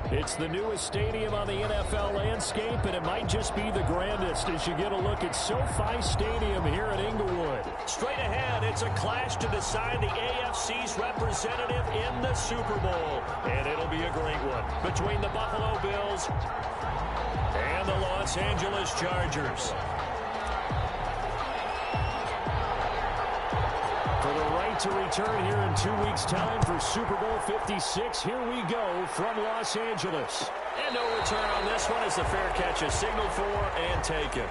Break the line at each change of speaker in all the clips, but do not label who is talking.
It's the newest stadium on the NFL landscape, and it might just be the grandest as you get a look at SoFi Stadium here at Inglewood.
Straight ahead, it's a clash to decide the AFC's representative in the Super Bowl. And it'll be a great one between the Buffalo Bills and the Los Angeles Chargers.
For the right to return here in 2 weeks' time for Super Bowl 56, here we go from Los Angeles.
And no return on this one as the fair catch is signaled for and taken.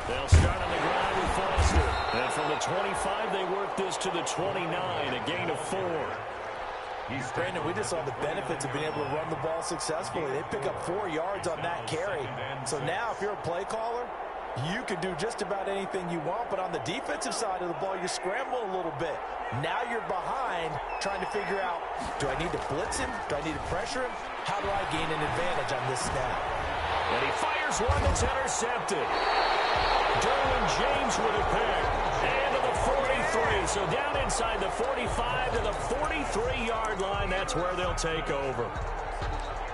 They'll start on the ground with Foster. And from the 25, they work this to the 29, a gain of 4.
Brandon, we just saw the benefits of being able to run the ball successfully. They pick up 4 yards on that carry. So now if you're a play caller, you can do just about anything you want. But on the defensive side of the ball, you're scrambling a little bit. Now you're behind trying to figure out, do I need to blitz him? Do I need to pressure him? How do I gain an advantage on this snap?
And he fires one that's intercepted. Derwin James with a pick. And to the 43. So down inside the 45 to the 43-yard line. That's where they'll take over.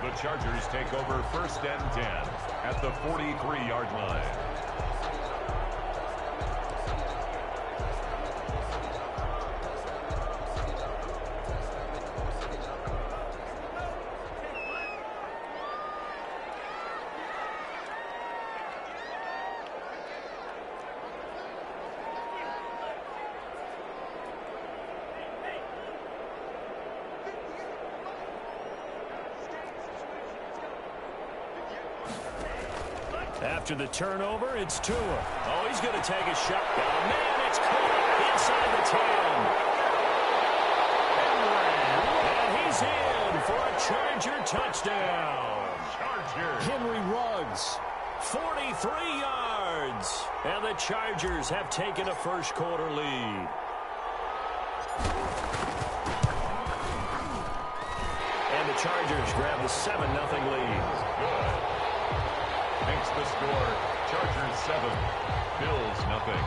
The Chargers take over 1st and 10 at the 43-yard line.
After the turnover, it's Tua.
Oh, he's going to take a shot. Oh, man, it's caught inside the 10. And he's in for a Charger touchdown. Henry Ruggs, 43 yards. And the Chargers have taken a first-quarter lead. And the Chargers grab the 7-0 lead.
Good. Makes the score. Chargers 7, Bills nothing.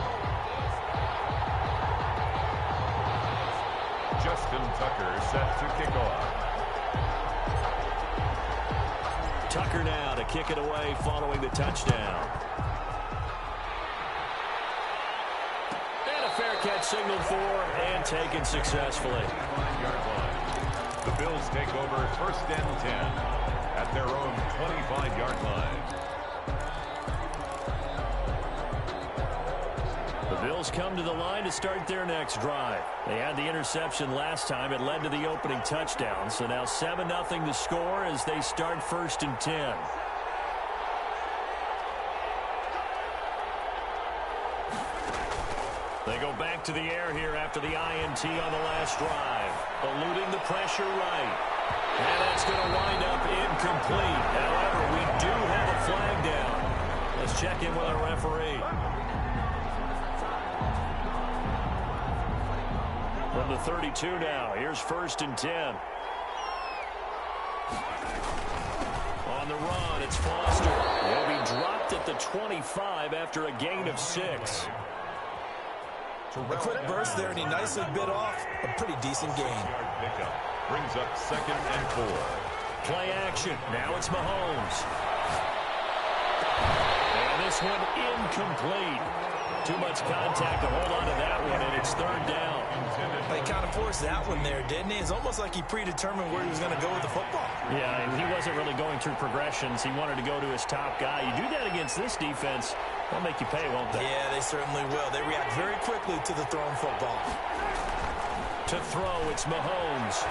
Justin Tucker set to kick off.
Tucker now to kick it away following the touchdown. And a fair catch signaled for and taken successfully.
5-yard line. The Bills take over 1st and 10 at their own 25-yard line.
The Bills come to the line to start their next drive. They had the interception last time. It led to the opening touchdown. So now 7-0 to score as they start 1st and 10. They go back to the air here after the INT on the last drive. Eluding the pressure right. And that's going to wind up incomplete. However, we do have a flag down. Let's check in with our referee. From the 32 now, here's 1st and 10. On the run, it's Foster. He'll be dropped at the 25 after a gain of 6.
A quick burst there, and he nicely bit off a pretty decent gain.
Pickup brings up 2nd and 4.
Play action. Now it's Mahomes. And this one incomplete. Too much contact to hold on to that one, and it's 3rd down.
He kind of forced that one there, didn't he? It's almost like he predetermined where he was going to go with the football.
Yeah, and he wasn't really going through progressions. He wanted to go to his top guy. You do that against this defense, they'll make you pay, won't they?
Yeah, they certainly will. They react very quickly to the thrown football.
To throw, it's Mahomes.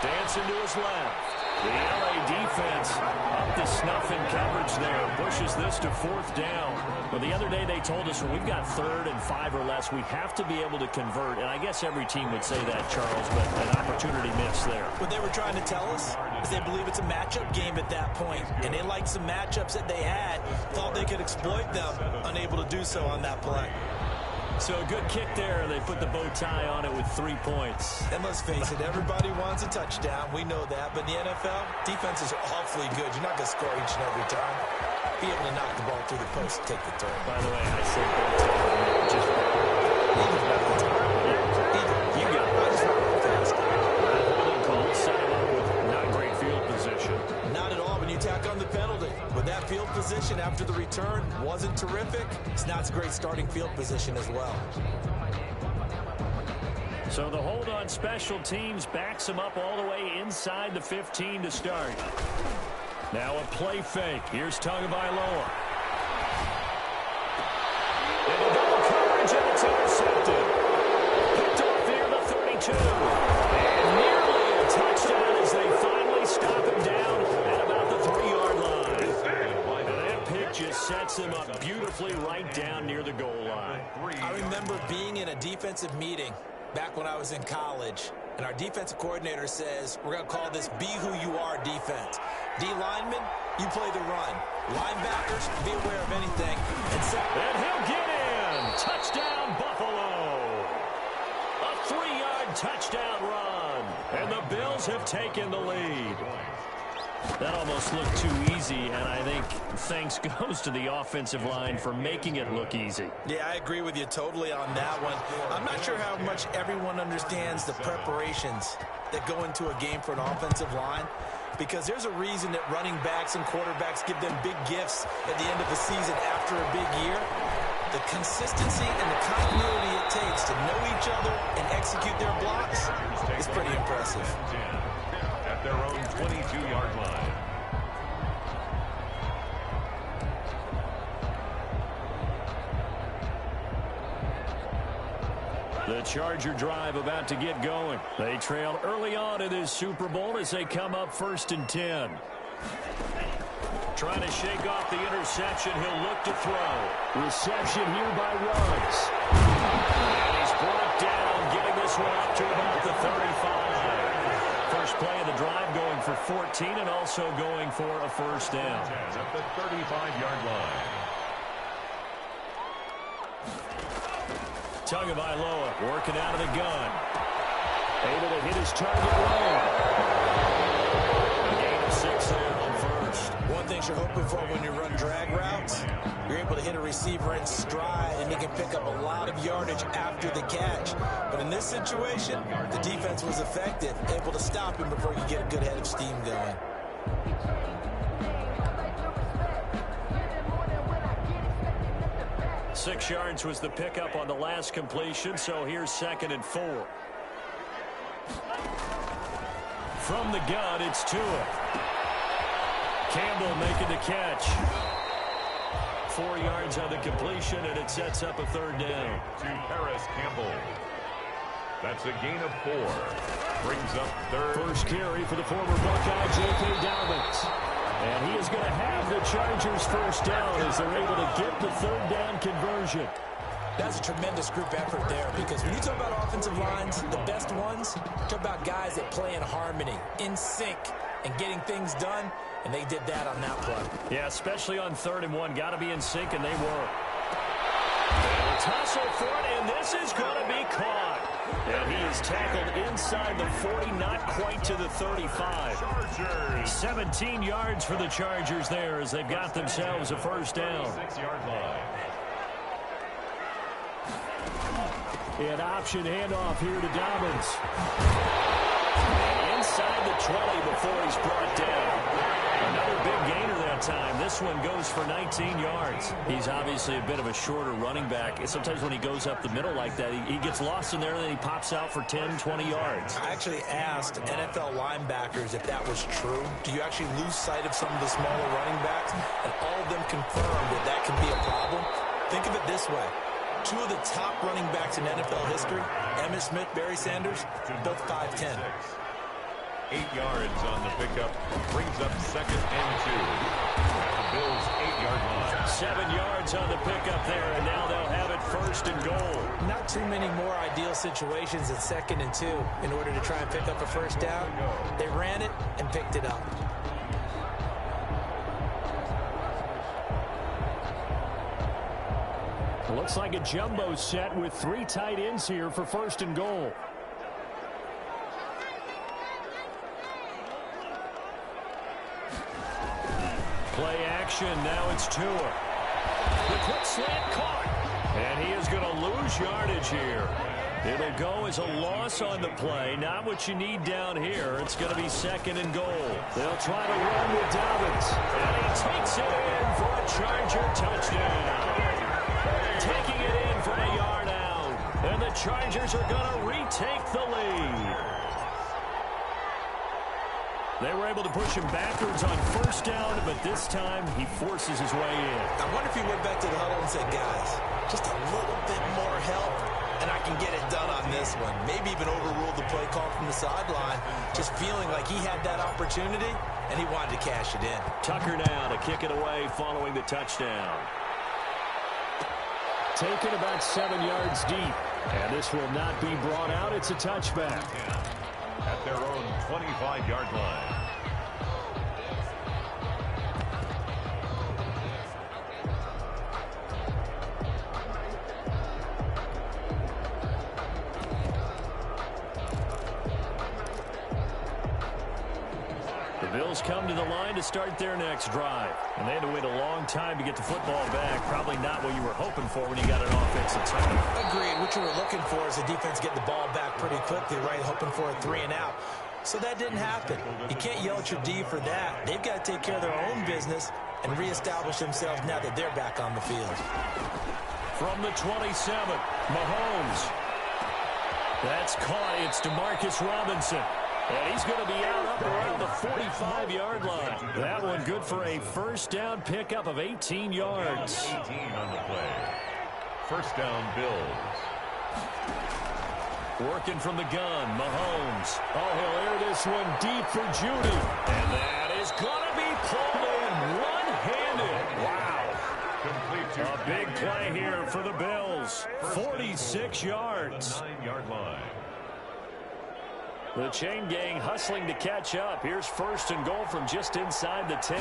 Dancing to his left.
The LA defense up to snuff in coverage there. Pushes this to 4th down. Well, the other day they told us when we've got 3rd and 5 or less, we have to be able to convert. And I guess every team would say that, Charles, but an opportunity missed there.
What they were trying to tell us is they believe it's a matchup game at that point. And they liked some matchups that they had, thought they could exploit them, unable to do so on that play.
So a good kick there. They put the bow tie on it with 3 points.
And let's face it, everybody wants a touchdown. We know that. But in the NFL, defense is awfully good. You're not going to score each and every time. Be able to knock the ball through the post and take the turn.
By the way, I said bow tie. Just you got it.
I just want to fast.
Holding call set him up with not great field position.
Not at all when you tack on the penalty. But that field position after the return wasn't terrific. It's not a great starting field position as well.
So the hold on special teams backs him up all the way inside the 15 to start. Now a play fake. Here's Tagovailoa. And a double coverage, and it's intercepted. Picked off here the 32. And nearly a touchdown as they finally stop him down at about the 3-yard line. And that pick just sets him up beautifully right down near the goal line.
I remember being in a defensive meeting back when I was in college, and our defensive coordinator says, we're going to call this Be Who You Are defense. D linemen, you play the run. Linebackers, be aware of anything.
And he'll get in. Touchdown, Buffalo. A 3-yard touchdown run. And the Bills have taken the lead. That almost looked too easy, and I think thanks goes to the offensive line for making it look easy.
Yeah, I agree with you totally on that one. I'm not sure how much everyone understands the preparations that go into a game for an offensive line, because there's a reason that running backs and quarterbacks give them big gifts at the end of the season after a big year. The consistency and the continuity it takes to know each other and execute their blocks is pretty impressive.
At their own 22-yard line.
The Charger drive about to get going. They trail early on in this Super Bowl as they come up 1st and 10. Trying to shake off the interception. He'll look to throw. Reception here by Ruggs. And he's brought down, getting this one up to about the 35. First play of the drive going for 14 and also going for a 1st down.
At the 35-yard line.
Tagovailoa working out of the gun. Able to hit his target low. A gain of 6 there on 1st.
One thing you're hoping for when you run drag routes, you're able to hit a receiver in stride and he can pick up a lot of yardage after the catch. But in this situation, the defense was effective, able to stop him before you get a good head of steam going.
Six yards was the pickup on the last completion, so here's 2nd and 4. From the gun, it's Tua. Campbell making the catch. 4 yards on the completion, and it sets up a 3rd down.
To Paris Campbell. That's a gain of 4. Brings up 3rd.
First carry for the former Buckeye, J.K. Dobbins. And he is going to have the Chargers 1st down as they're able to get the 3rd down conversion.
That's a tremendous group effort there, because when you talk about offensive lines, the best ones, talk about guys that play in harmony, in sync, and getting things done, and they did that on that play.
Yeah, especially on 3rd and 1. Got to be in sync, and they were. And a tussle for it, and this is going to be caught. And he is tackled inside the 40, not quite to the 35.
Chargers.
17 yards for the Chargers there as they've got themselves a 1st down.
6-yard line.
An option handoff here to Dobbins. Inside the 20 before he's brought down. Another big gainer that time. This one goes for 19 yards. He's obviously a bit of a shorter running back. Sometimes when he goes up the middle like that, he gets lost in there and then he pops out for 10, 20 yards.
I actually asked NFL linebackers if that was true. Do you actually lose sight of some of the smaller running backs? And all of them confirmed that that can be a problem. Think of it this way. 2 of the top running backs in NFL history, Emmitt Smith, Barry Sanders, both 5'10".
8 yards on the pickup. Brings up 2nd and 2. At the Bills' 8-yard line.
7 yards on the pickup there, and now they'll have it 1st and goal.
Not too many more ideal situations at 2nd and 2 in order to try and pick up a first down. They ran it and picked it up.
Looks like a jumbo set with 3 tight ends here for 1st and goal. Play action. Now it's Tua. The quick slant caught. And he is going to lose yardage here. It'll go as a loss on the play. Not what you need down here. It's going to be 2nd and goal. They'll try to run with Dobbins. And he takes it in for a Charger touchdown. Taking it in for a yard out. And the Chargers are going to retake the lead. They were able to push him backwards on 1st down, but this time he forces his way in.
I wonder if he went back to the huddle and said, guys, just a little bit more help, and I can get it done on this one. Maybe even overruled the play call from the sideline, just feeling like he had that opportunity, and he wanted to cash it in.
Tucker now to kick it away following the touchdown. Taken about 7 yards deep, and this will not be brought out. It's a touchback.
At their own 25-yard line.
The Bills come to the line to start their next drive. And they had to wait a long time to get the football back. Probably not what you were hoping for when you got an offensive touchdown.
Agreed. What you were looking for is the defense get the ball back pretty quickly, right? Hoping for a 3 and out. So that didn't happen. You can't yell at your D for that. They've got to take care of their own business and reestablish themselves now that they're back on the field.
From the 27, Mahomes. That's caught. It's Demarcus Robinson. And he's going to be out up around the 45-yard line. That one good for a 1st down pickup of 18 yards.
18 on the play. 1st down, Bills.
Working from the gun, Mahomes. Oh, he'll air this one deep for Judy. And that is going to be pulled in one-handed. Wow. A big play here for the Bills. 46 yards.
9-yard line.
The chain gang hustling to catch up. Here's 1st and goal from just inside the 10.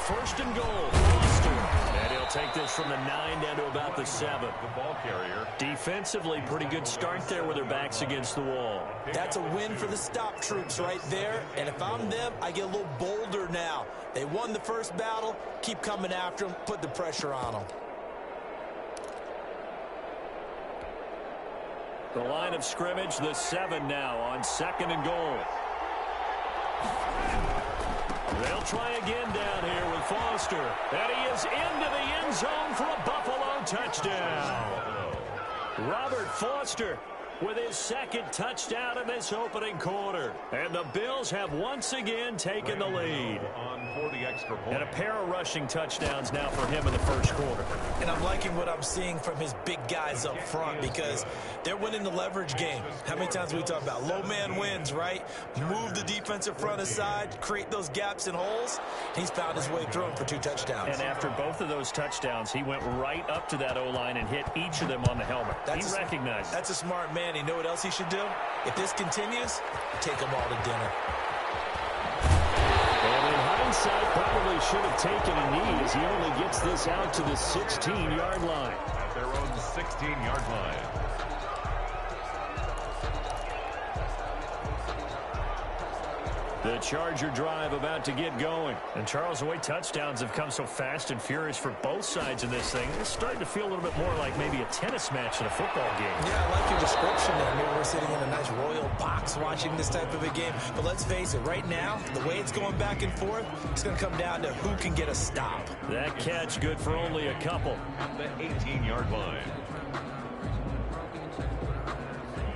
1st and goal, Foster. And he'll take this from the 9 down to about the 7.
The ball carrier.
Defensively, pretty good start there with their backs against the wall.
That's a win for the stop troops right there. And if I'm them, I get a little bolder now. They won the first battle. Keep coming after them. Put the pressure on them.
The line of scrimmage, the 7 now on 2nd and goal. They'll try again down here with Foster. And he is into the end zone for a Buffalo touchdown. Robert Foster with his 2nd touchdown in this opening quarter. And the Bills have once again taken the lead.
On for the extra point.
And a pair of rushing touchdowns now for him in the 1st quarter.
And I'm liking what I'm seeing from his big guys up front because they're winning the leverage game. How many times we talk about low man wins, right? Move the defensive front aside, create those gaps and holes. He's found his way through them for 2 touchdowns.
And after both of those touchdowns, he went right up to that O-line and hit each of them on the helmet. He recognized it.
That's a smart man. You know what else he should do? If this continues, take them all to dinner.
And in hindsight, probably should have taken a knee as he only gets this out to the 16-yard line.
At their own 16-yard line.
The Charger drive about to get going. And Charles, the way touchdowns have come so fast and furious for both sides of this thing, it's starting to feel a little bit more like maybe a tennis match in a football game.
Yeah, I like your description there. Maybe we're sitting in a nice royal box watching this type of a game. But let's face it, right now, the way it's going back and forth, it's going to come down to who can get a stop.
That catch good for only a couple.
The 18-yard line.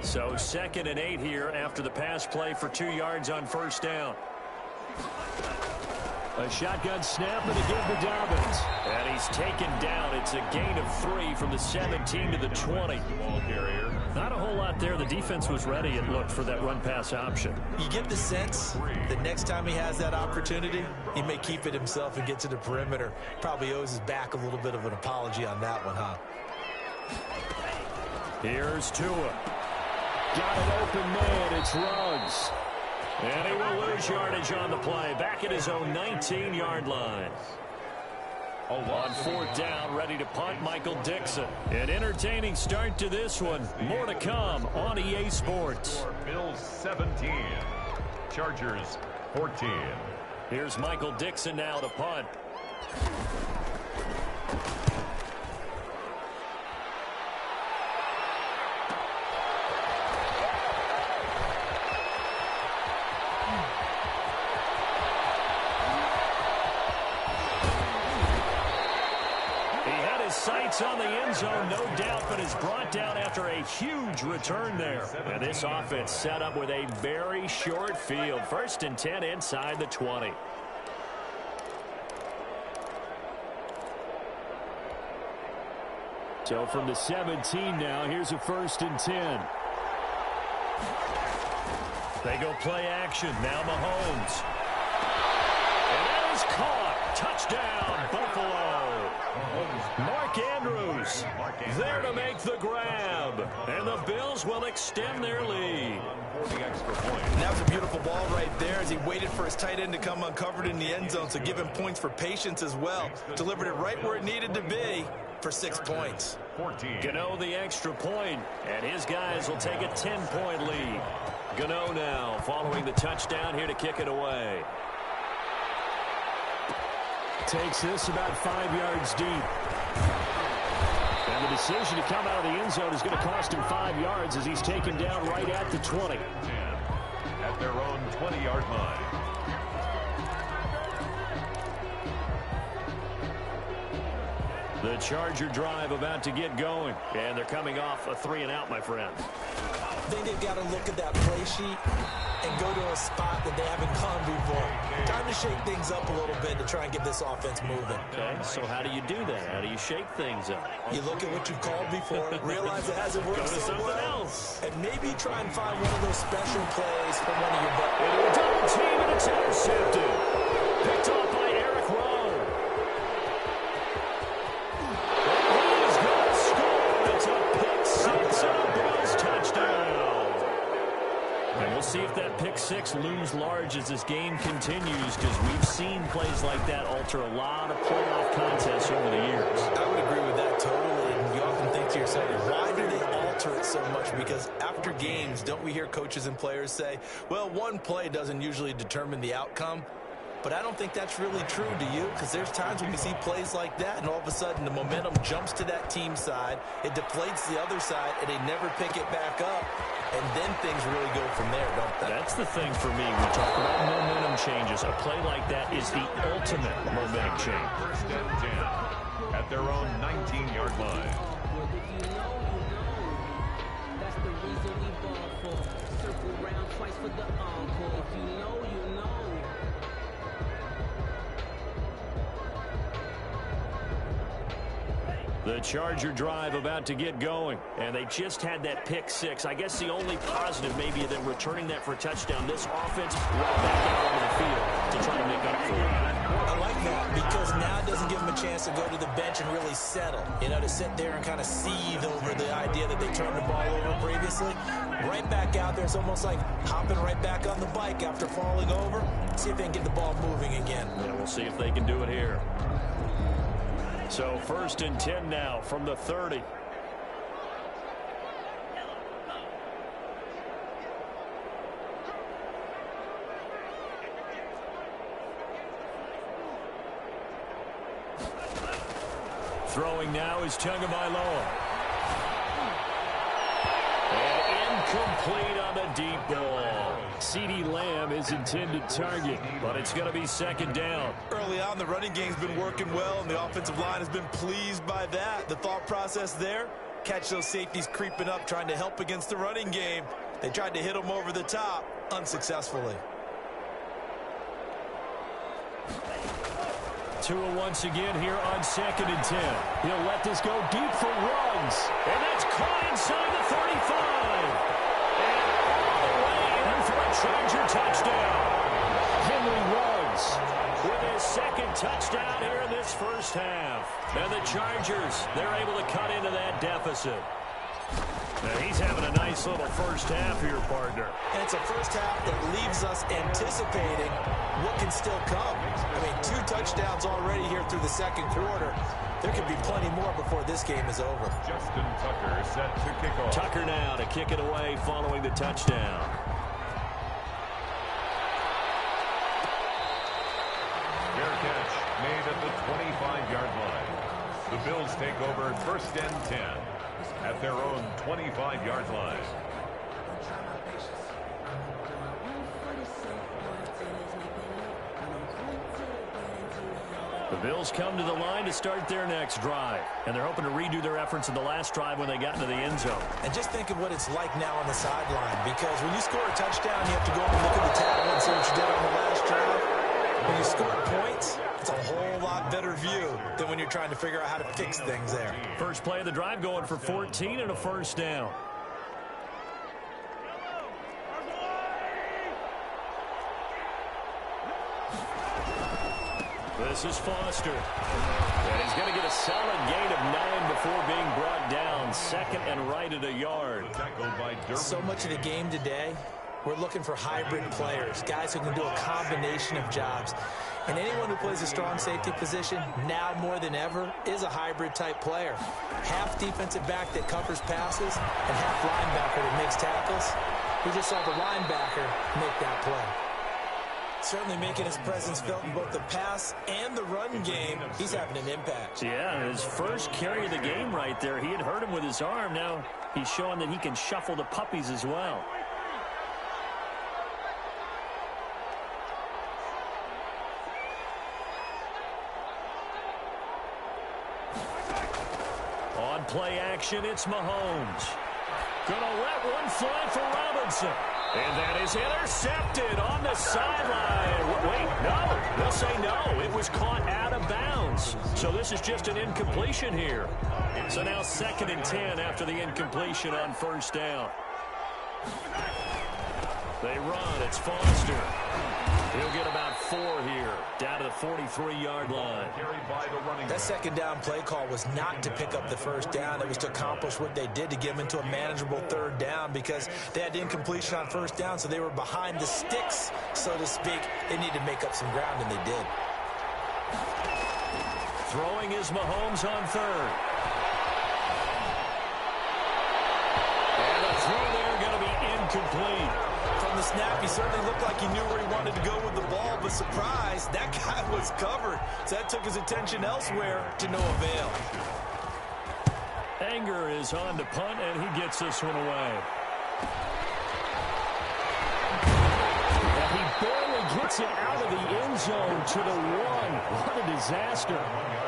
So 2nd and 8 here after the pass play for 2 yards on 1st down. A shotgun snap and a give to Dobbins.
And he's taken down. It's a gain of 3 from the 17 to the 20.
Ball carrier.
Not a whole lot there. The defense was ready, it looked, for that run-pass option.
You get the sense that next time he has that opportunity, he may keep it himself and get to the perimeter. Probably owes his back a little bit of an apology on that one, huh?
Here's Tua. Got an open man. It's Ruggs. And he will lose yardage on the play. Back at his own 19-yard line. On 4th down, ready to punt, Michael Dixon. An entertaining start to this one. More to come on EA Sports.
Bills 17. Chargers 14.
Here's Michael Dixon now to punt. Sights on the end zone, no doubt, but is brought down after a huge return there. And this offense set up with a very short field. 1st and 10 inside the 20.
So from the 17 now, here's a 1st and 10.
They go play action. Now Mahomes. And that is caught. Touchdown, Buffalo. Mark Andrews there to make the grab. And the Bills will extend their lead.
And that was a beautiful ball right there as he waited for his tight end to come uncovered in the end zone. So give him points for patience as well. Delivered it right where it needed to be for 6 points.
Gano the extra point, and his guys will take a 10-point lead. Gano now following the touchdown here to kick it away.
Takes this about 5 yards deep. And the decision to come out of the end zone is going to cost him 5 yards as he's taken down right at the 20.
At their own 20-yard line.
The Charger drive about to get going. And they're coming off a 3-and-out, my friend.
I think they've got to look at that play sheet and go to a spot that they haven't gone before. Time to shake things up a little bit to try and get this offense moving.
Okay, so how do you do that? How do you shake things up?
You look at what you've called before, realize it hasn't worked
Go to
so
something
well,
else.
and maybe try and find one of those special plays from one of your buddies.
Into a double team, and it's intercepted. Picked off by Eric Rowe. And he's going to score. It's a pick six and a Bills touchdown. And we'll see if that pick six looms large as this game continues, because we've seen plays like that alter a lot of playoff contests over the years.
I would agree with that totally. And you often think to yourself, why do they alter it so much? Because after games, don't we hear coaches and players say, well, one play doesn't usually determine the outcome? But I don't think that's really true, do you? Because there's times when we see plays like that, and all of a sudden the momentum jumps to that team side, it deflates the other side, and they never pick it back up. And then things really go from there, don't they?
That's the thing for me. We talk about momentum changes. A play like that is the ultimate momentum change.
1st and 10 at their own 19-yard line.
That's the reason we ball for. Circle round twice for the encore. If you know, you know.
The Charger drive about to get going, and they just had that pick six. I guess the only positive maybe of them returning that for a touchdown. This offense right back out on the field to try to make up for it.
I like that because now it doesn't give them a chance to go to the bench and really settle. You know, to sit there and kind of seethe over the idea that they turned the ball over previously. Right back out there, it's almost like hopping right back on the bike after falling over. See if they can get the ball moving again.
Yeah, we'll see if they can do it here. So 1st and 10 now from the 30. Throwing now is Tagovailoa. And incomplete on the deep ball.
CeeDee Lamb is intended target,
but it's going to be 2nd down.
Early on, the running game's been working well, and the offensive line has been pleased by that. The thought process there, catch those safeties creeping up, trying to help against the running game. They tried to hit them over the top, unsuccessfully.
Tua once again here on 2nd and 10. He'll let this go deep for Ruggs. And that's caught inside the 35. And all the way in for a Charger touchdown. Henry Ruggs with his 2nd touchdown here in this first half. And the Chargers, they're able to cut into that deficit. Now he's having a nice little first half here, partner.
And it's a first half that leaves us anticipating what can still come. I mean, 2 touchdowns already here through the 2nd quarter. There could be plenty more before this game is over.
Justin Tucker set to kick off.
Tucker now to kick it away following the touchdown.
Fair catch made at the 25-yard line. The Bills take over 1st and 10 at their own 25-yard line.
The Bills come to the line to start their next drive, and they're hoping to redo their efforts in the last drive when they got into the end zone.
And just think of what it's like now on the sideline, because when you score a touchdown, you have to go up and look at the tablet and see what you did on the last drive. When you score points, it's a whole lot better view than when you're trying to figure out how to fix things there.
First play of the drive going for 14 and a first down. This is Foster. And he's going to get a solid gain of 9 before being brought down. 2nd and right at a yard.
So much of the game today, we're looking for hybrid players, guys who can do a combination of jobs. And anyone who plays a strong safety position, now more than ever, is a hybrid type player. Half defensive back that covers passes and half linebacker that makes tackles. We just saw the linebacker make that play. Certainly making his presence felt in both the pass and the run game. He's having an impact.
Yeah, his first carry of the game right there. He had hurt him with his arm. Now he's showing that he can shuffle the puppies as well. On play action, it's Mahomes. Gonna let one fly for Robinson. And that is intercepted on the sideline. Wait, no. They'll say no. It was caught out of bounds. So this is just an incompletion here. So now 2nd and 10 after the incompletion on first down. They run. It's Foster. He'll get about 4 here, down to the 43-yard line.
That 2nd down play call was not to pick up the first down. It was to accomplish what they did, to get them into a manageable 3rd down, because they had incompletion on first down, so they were behind the sticks, so to speak. They needed to make up some ground, and they did.
Throwing is Mahomes on 3rd. And the throw there going to be incomplete.
From the snap, he certainly looked like he knew where he wanted to go with the ball, but surprise, that guy was covered. So that took his attention elsewhere to no avail.
Anger is on to punt, and he gets this one away. And he barely gets it out of the end zone to the 1. What a disaster.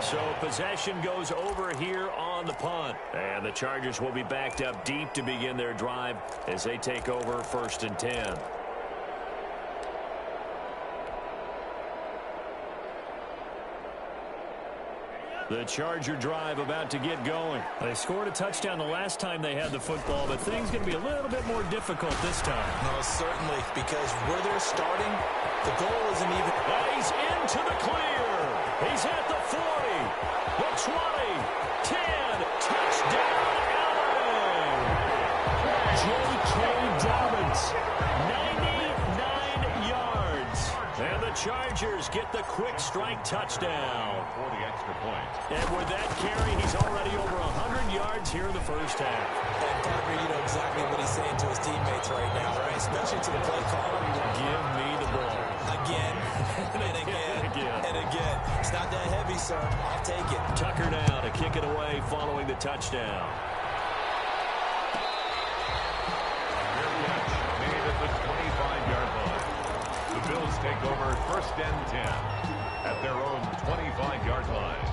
So possession goes over here on the punt. And the Chargers will be backed up deep to begin their drive as they take over 1st and 10. The Charger drive about to get going. They scored a touchdown the last time they had the football, but things going to be a little bit more difficult this time.
No, certainly, because where they're starting, the goal isn't even...
And he's into the clear. He's at the 40, the 20, 10, touchdown, Allen. J.K. Dobbins, 99 yards. And the Chargers get the quick strike touchdown.
For the extra point.
And with that carry, he's already over 100 yards here in the first half.
And Parker, you know exactly what he's saying to his teammates right now, right? Especially to the play caller.
Give me the ball.
Again, and again, and again. It's not that heavy, sir. I'll take it.
Tucker now to kick it away following the touchdown.
Made at the 25-yard line. The Bills take over 1st and 10 at their own 25-yard line.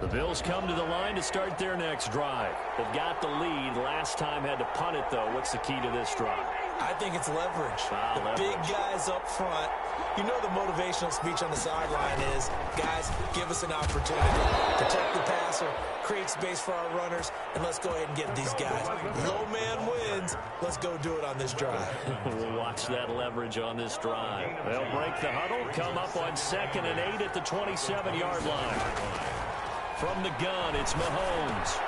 The Bills come to the line to start their next drive. They've got the lead. Last time had to punt it, though. What's the key to this drive?
I think it's leverage. Big guys up front. You know the motivational speech on the sideline is, guys, give us an opportunity. Protect the passer, create space for our runners, and let's go ahead and get these guys. Low man wins. Let's go do it on this drive.
We'll watch that leverage on this drive. They'll break the huddle, come up on 2nd and 8 at the 27-yard line. From the gun, it's Mahomes.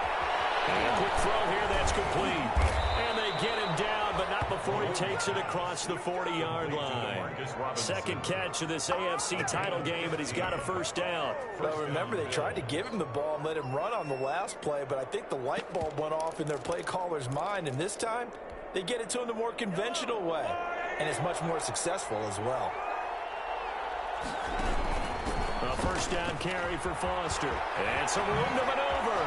And a quick throw here, that's complete. And they get him down, but not before he takes it across the 40-yard line. Second catch of this AFC title game, but he's got a first down.
Well, remember, they tried to give him the ball and let him run on the last play, but I think the light bulb went off in their play caller's mind, and this time, they get it to him the more conventional way, and it's much more successful as well.
A first down carry for Foster. And some room to maneuver.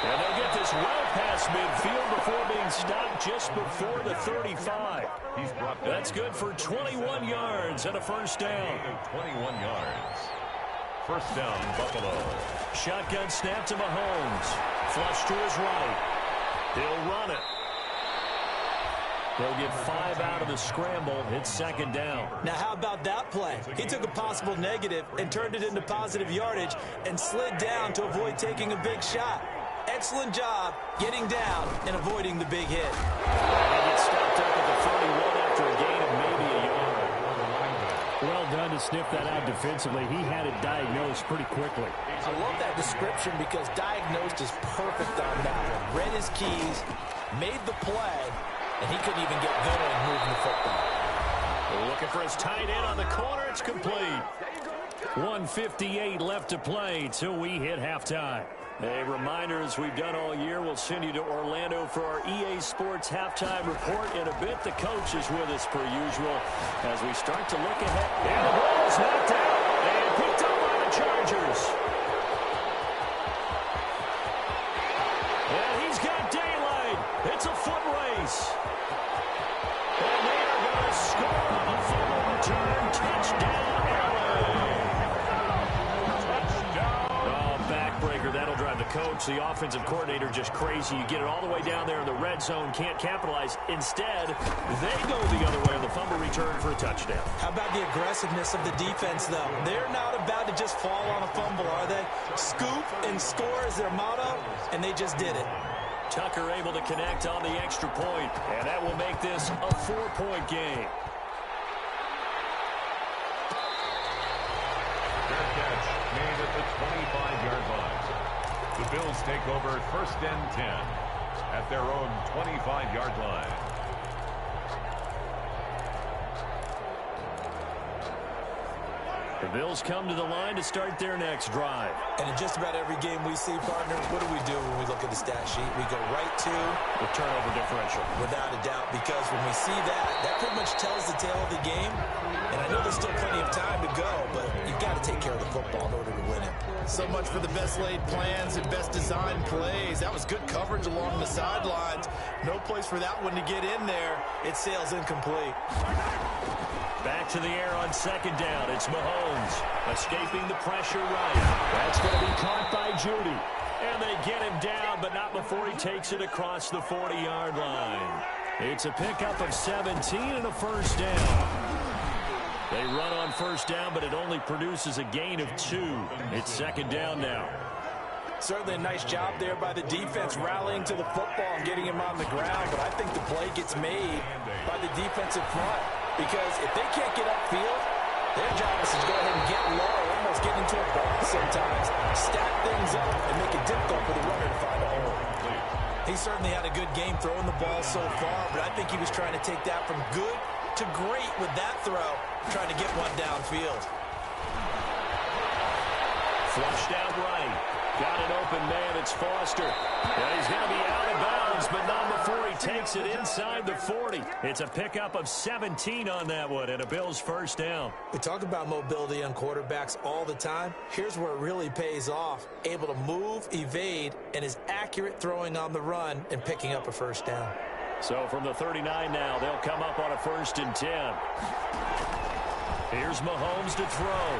And they'll get this well past midfield before being stopped just before the 35. That's good for 21 yards and a first down.
21 yards. First down, Buffalo.
Shotgun snap to Mahomes. Flush to his right. He'll run it. They'll get 5 out of the scramble. It's second down.
Now, how about that play? He took a possible negative and turned it into positive yardage and slid down to avoid taking a big shot. Excellent job getting down and avoiding the big hit.
And he gets stopped up at the 41 after a gain of maybe a yard.
Well done to sniff that out defensively. He had it diagnosed pretty quickly.
I love that description because diagnosed is perfect on that one. Read his keys, made the play, and he couldn't even get going moving the football.
Looking for his tight end on the corner. It's complete. 1:58 left to play till we hit halftime. A reminder, as we've done all year, we'll send you to Orlando for our EA Sports halftime report in a bit. The coach is with us per usual as we start to look ahead. And the ball's knocked out and picked up by the Chargers. And he's got daylight. It's a foot race. And they are going to score on a fumble return. Touchdown, LA. Backbreaker, that'll drive the coach, the offensive coordinator, just crazy. You get it all the way down there in the red zone, can't capitalize. Instead, they go the other way on the fumble return for a touchdown.
How about the aggressiveness of the defense, though? They're not about to just fall on a fumble, are they? Scoop and score is their motto, and they just did it.
Tucker able to connect on the extra point, and that will make this a 4-point game.
Fair catch made at the 25-yard line. The Bills take over 1st and 10 at their own 25-yard line.
The Bills come to the line to start their next drive.
And in just about every game we see, partner, what do we do when we look at the stat sheet? We go right to
the turnover differential.
Without a doubt, because when we see that pretty much tells the tale of the game. And I know there's still plenty of time to go, but you've got to take care of the football in order to win it.
So much for the best laid plans and best designed plays. That was good coverage along the sidelines. No place for that one to get in there.
It sails incomplete.
Back to the air on second down. It's Mahomes escaping the pressure right. That's going to be caught by Judy. And they get him down, but not before he takes it across the 40-yard line. It's a pickup of 17 and a first down. They run on first down, but it only produces a gain of 2. It's second down now.
Certainly a nice job there by the defense rallying to the football and getting him on the ground, but I think the play gets made by the defensive front. Because if they can't get upfield, their job is to go ahead and get low, almost get into a ball sometimes, stack things up, and make it difficult for the runner to find a hole. He certainly had a good game throwing the ball so far, but I think he was trying to take that from good to great with that throw, trying to get one downfield.
Flushed out right. Got an open man. It's Foster. And he's going to be out of bounds, but not before he takes it inside the 40. It's a pickup of 17 on that one, and a Bills first down.
We talk about mobility on quarterbacks all the time. Here's where it really pays off. Able to move, evade, and is accurate throwing on the run and picking up a first down.
So from the 39 now, they'll come up on a 1st and 10. Here's Mahomes to throw.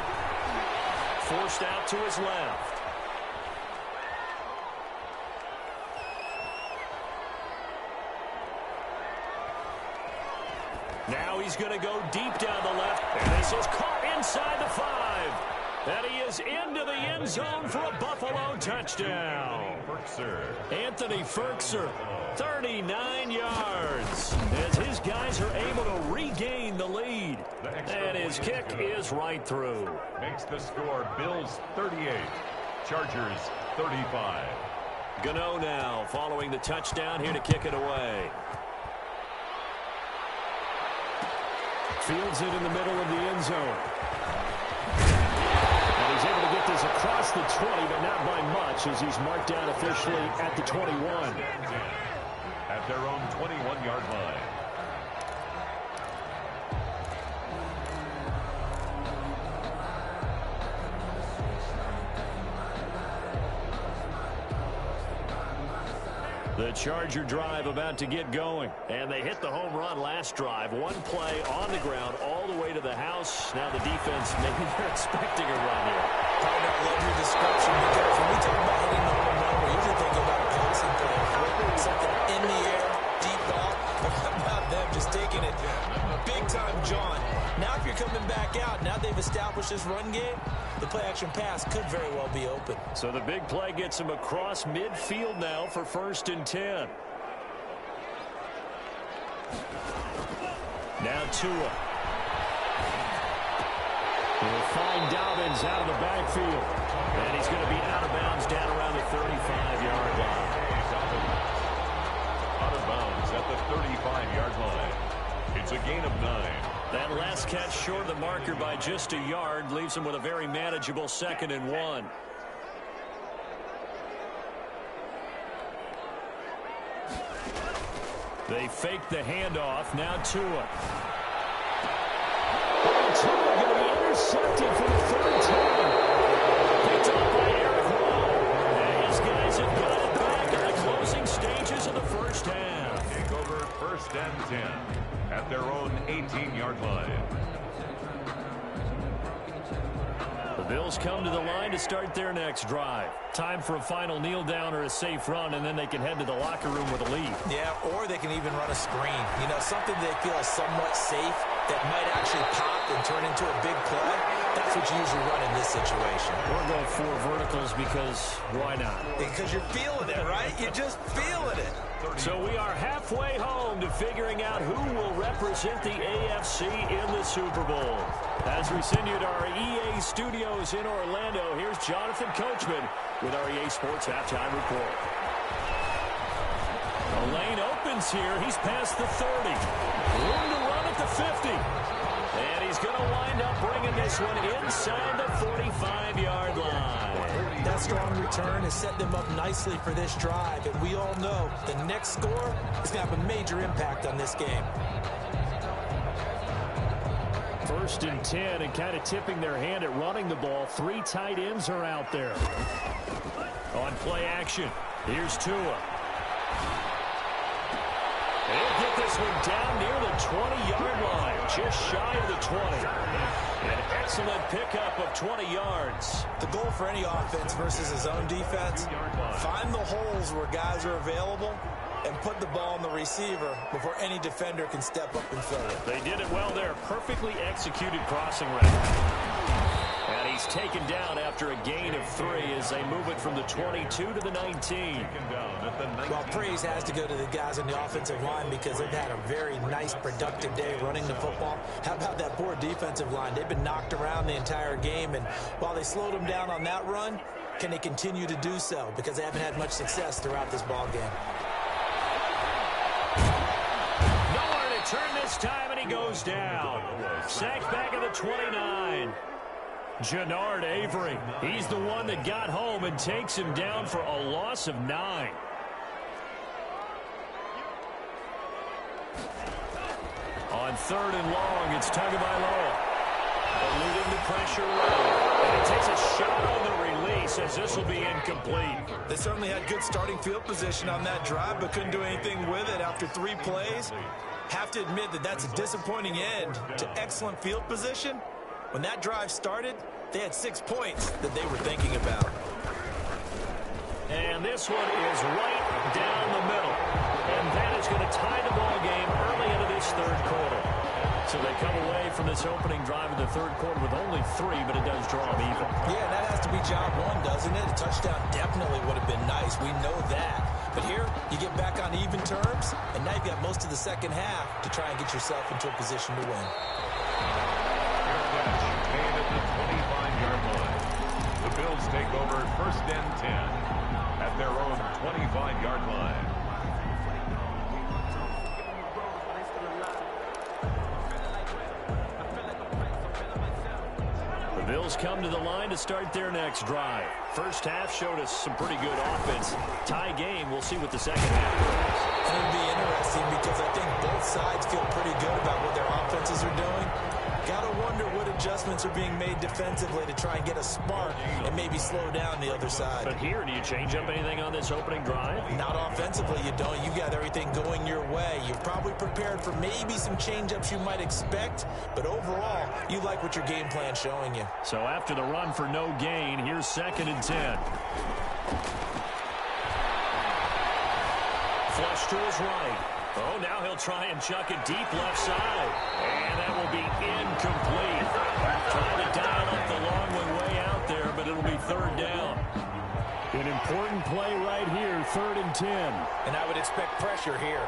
Forced out to his left. Now he's going to go deep down the left. And this is caught inside the 5. And he is into the end zone for a Buffalo touchdown. Anthony Ferkser, 39 yards. As his guys are able to regain the lead. And his kick is right through.
Makes the score Bills 38, Chargers 35.
Gano now following the touchdown here to kick it away. Fields it in the middle of the end zone. And he's able to get this across the 20, but not by much as he's marked down officially at the 21.
At their own 21-yard line.
The Charger drive about to get going. And they hit the home run last drive. One play on the ground all the way to the house. Now the defense, maybe they're expecting a run here.
Probably not love your description because when we talk about hitting the home run, we're usually thinking about a passing play. Something in the air, deep ball. But how about them just taking it big time, John? Now if you're coming back out, now they've established this run game, the play-action pass could very well be open.
So the big play gets him across midfield now for 1st and 10. Now Tua. He'll find Dobbins out of the backfield. And he's going to be out of bounds down around the 35-yard line.
Out of bounds at the 35-yard line. It's a gain of 9.
That last catch short of the marker by just a yard leaves him with a very manageable 2nd and 1. They fake the handoff. Now Tua. Tua going to be intercepted for the 3rd time. Picked up by Eric Rowe. And his guys have got it back in the closing stages of the first half.
Take over 1st and 10 at their own 18-yard line.
The Bills come to the line to start their next drive. Time for a final kneel down or a safe run, and then they can head to the locker room with a lead.
Yeah, or they can even run a screen. You know, something they feel is somewhat safe that might actually pop and turn into a big play. That's what you usually run in this situation.
Or go 4 verticals because why not?
Because you're feeling it, right? You're just feeling it.
So we are halfway home to figuring out who will represent the AFC in the Super Bowl. As we send you to our EA studios in Orlando, here's Jonathan Coachman with our EA Sports Halftime Report. The lane opens here. He's past the 30. Room to run at the 50. And he's going to wind up bringing this one inside the 45-yard line.
That strong return has set them up nicely for this drive, and we all know the next score is going to have a major impact on this game.
1st and 10, and kind of tipping their hand at running the ball. 3 tight ends are out there. On play action, here's Tua. They'll get this one down near the 20-yard line, just shy of the 20. An excellent pickup of 20 yards.
The goal for any offense versus his own defense, find the holes where guys are available and put the ball on the receiver before any defender can step up and fill it.
They did it well there. Perfectly executed crossing route. And he's taken down after a gain of 3 as they move it from the 22 to the 19.
Well, praise has to go to the guys on the offensive line because they've had a very nice, productive day running the football. How about that poor defensive line? They've been knocked around the entire game, and while they slowed them down on that run, can they continue to do so? Because they haven't had much success throughout this ball game.
Nowhere to turn this time, and he goes down. Sacked back at the 29. Jannard Avery. He's the one that got home and takes him down for a loss of 9. On 3rd and long, it's Tagovailoa. Eluding the pressure right. And he takes a shot on the release as this will be incomplete.
They certainly had good starting field position on that drive, but couldn't do anything with it after 3 plays. Have to admit that that's a disappointing end to excellent field position. When that drive started, they had 6 points that they were thinking about.
And this one is right down the middle. And that is going to tie the ball game early into this 3rd quarter. So they come away from this opening drive in the third quarter with only 3, but it does draw them even.
Yeah, that has to be job one, doesn't it? A touchdown definitely would have been nice. We know that. But here, you get back on even terms, and now you've got most of the second half to try and get yourself into a position to win.
Made at the 25-yard line. The Bills take over first and 10 at their own 25-yard line.
The Bills come to the line to start their next drive. First half showed us some pretty good offense. Tie game. We'll see what the second half brings.
And it'll be interesting because I think both sides feel pretty good about what their offenses are doing. Gotta wonder what adjustments are being made defensively to try and get a spark and maybe slow down the other side.
But here, do you change up anything on this opening drive?
Not offensively, you don't. You got everything going your way. You're probably prepared for maybe some change-ups you might expect, but overall, you like what your game plan's showing you.
So after the run for no gain, here's 2nd and 10. Flush to his right. Oh, now he'll try and chuck it deep left side. And that will be incomplete. Trying to dial up the long way out there, but it'll be 3rd down.
An important play right here, 3rd and 10.
And I would expect pressure here.